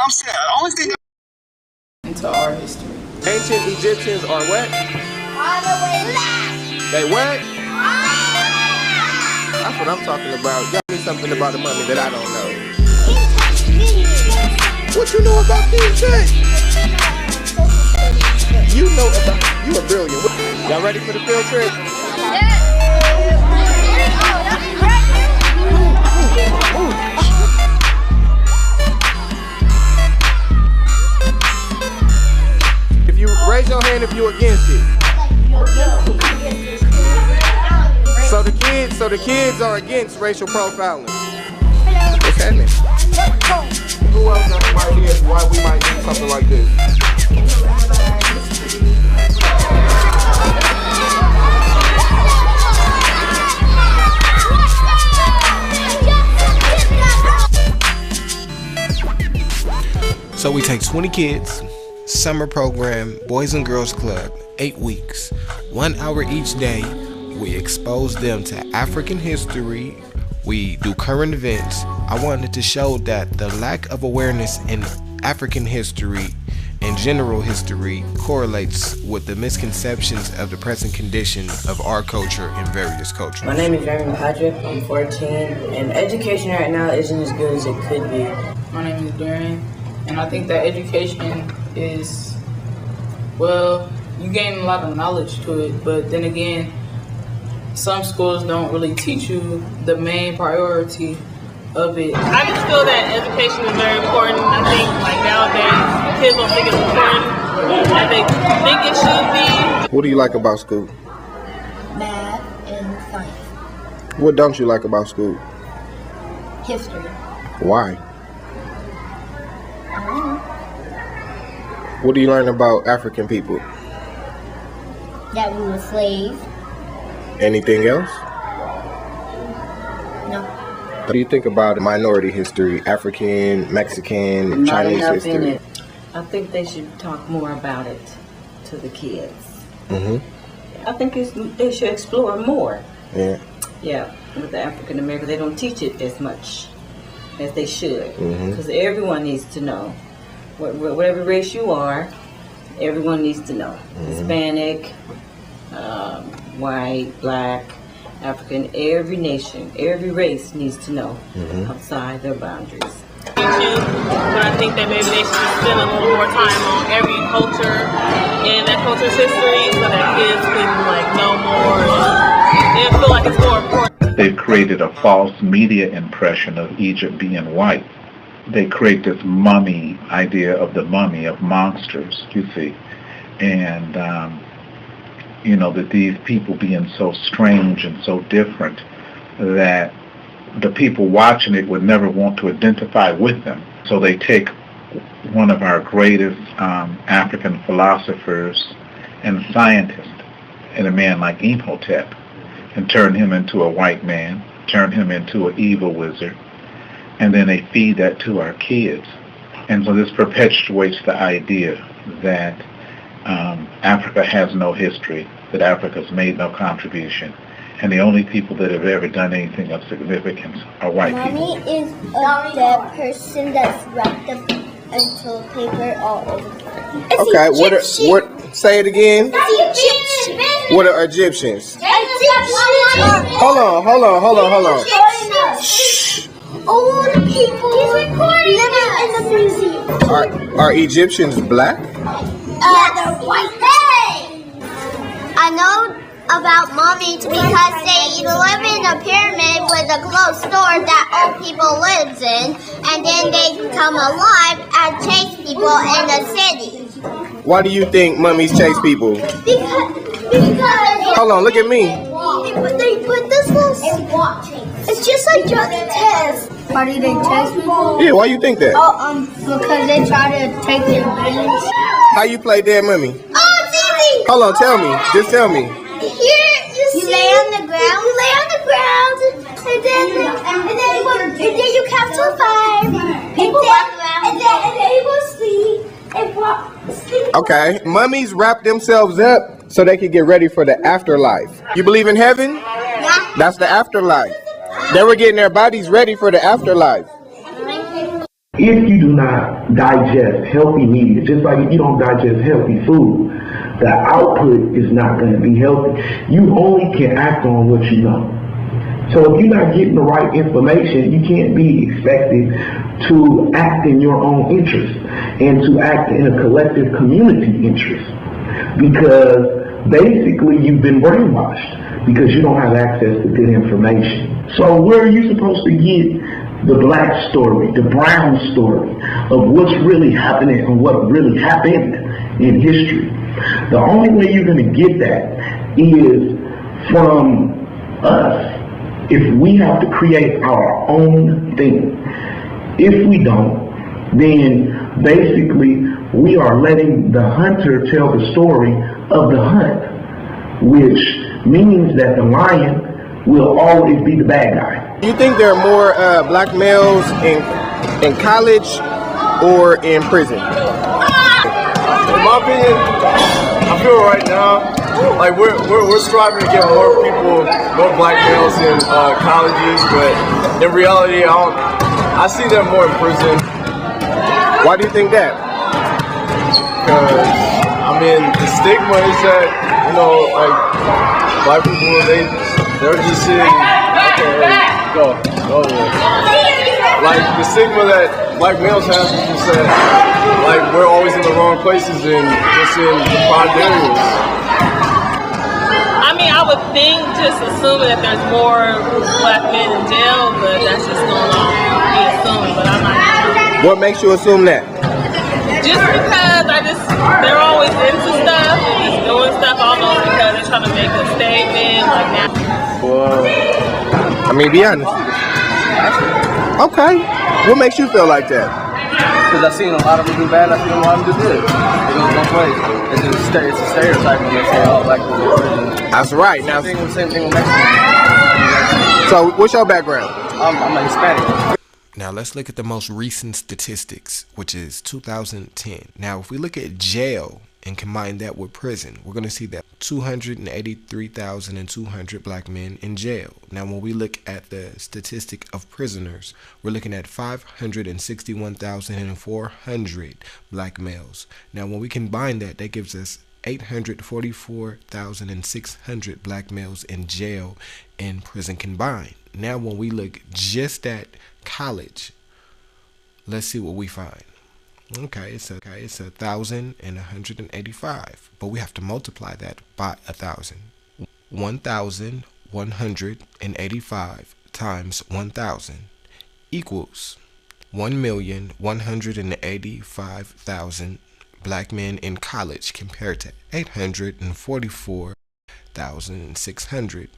I'm saying, the only thing into our history. Ancient Egyptians are what? They what? That's what I'm talking about. Tell me something about the mummy that I don't know. What you know about King Tut? You know about, you are brilliant. Y'all ready for the field trip? If you raise your hand if you're against it. So the kids are against racial profiling. What's happening? Who else got some ideas why we might do something like this? So we take 20 kids, summer program, Boys and Girls Club, 8 weeks, 1 hour each day. We expose them to African history. We do current events. I wanted to show that the lack of awareness in African history and general history correlates with the misconceptions of the present condition of our culture and various cultures. My name is Jeremy Patrick. I'm 14, and education right now isn't as good as it could be. My name is Darren, and I think that education is, well, you gain a lot of knowledge to it, but then again, some schools don't really teach you the main priority of it. I just feel that education is very important. I think like nowadays kids don't think it's important as they think it should be. What do you like about school? Math and science. What don't you like about school? History. Why? I don't know. What do you learn about African people? That we were slaves. Anything else? No. What do you think about minority history, African, Mexican, Not Chinese enough history? in it. I think they should talk more about it to the kids. Mm-hmm. I think they should explore more. Yeah. Yeah, with the African American, they don't teach it as much as they should. Mm-hmm. Because everyone needs to know. Whatever race you are, everyone needs to know. Mm-hmm. Hispanic, white, black, African, every nation, every race needs to know outside their boundaries. But I think that maybe they should just spend a little more time on every culture and that culture's history so that kids can like know more and feel like it's more important. They've created a false media impression of Egypt being white. They create this mummy idea of the mummy, of monsters, you see. And you know, that these people being so strange and so different that the people watching it would never want to identify with them. So they take one of our greatest African philosophers and scientists, and a man like Imhotep, and turn him into a white man, turn him into an evil wizard, and then they feed that to our kids. And so this perpetuates the idea that Africa has no history, that Africa's made no contribution, and the only people that have ever done anything of significance are white people. Mommy is a dead person that's wrapped up into paper all over. Okay, what say it again? Egyptian. What are Egyptians? Egyptian. Hold on. Shh. Old people living in the museum. Are Egyptians black? They're white. I know about mummies because they live in a pyramid with a closed door that old people lives in, and then they come alive and chase people in the city. Why do you think mummies chase people? Because Hold on, look at me. they put this little. It's just like drug test. Why do they chase people? Yeah, why you think that? Because they try to take their brains. How you play dead mummy? Oh, it's easy. Hold on, tell me. Just tell me. Here, you lay on the ground. You lay on the ground, and then you count to 5. People walk around, and then you go sleep. Okay, mummies wrap themselves up so they can get ready for the afterlife. You believe in heaven? Yeah. That's the afterlife. They were getting their bodies ready for the afterlife. If you do not digest healthy media, just like if you don't digest healthy food, the output is not going to be healthy. You only can act on what you know. So if you're not getting the right information, you can't be expected to act in your own interest and to act in a collective community interest, because basically you've been brainwashed because you don't have access to good information. So where are you supposed to get the black story, the brown story of what's really happening and what really happened in history? The only way you're going to get that is from us. If we have to create our own thing. If we don't, then basically we are letting the hunter tell the story of the hunt, which means that the lion will always be the bad guy. Do you think there are more black males in college or in prison? In my opinion, I feel right now like we're striving to get more people, more black males in colleges, but in reality, I see them more in prison. Why do you think that? Because I mean, the stigma is that, you know, like black people, they're just saying, okay, go. Like the stigma that black males have is just that, like, we're always in the wrong places and just in deprived areas. I mean, I would think, just assuming that there's more black men in jail, but that's just going on be assuming, but I'm not sure. What makes you assume that? Just because they're always into stuff and just doing stuff almost because they're trying to make a statement, like that. Well, I mean, be honest. Okay. What makes you feel like that? Because I've seen a lot of them do bad, I've seen a lot of them do good. It goes both ways. It's a stereotype when they say, oh, black people are prison. That's right. Now, Same thing with Mexican. so what's your background? I'm a Hispanic. Now let's look at the most recent statistics, which is 2010. Now, if we look at jail and combine that with prison, we're going to see that 283,200 black men in jail. Now, when we look at the statistic of prisoners, we're looking at 561,400 black males. Now, when we combine that, that gives us 844,600 black males in jail and prison combined. Now, when we look just at college, let's see what we find. Okay, it's 1,185, but we have to multiply that by 1,000. 1,185 times 1,000 equals 1,185,000 black men in college compared to 844,600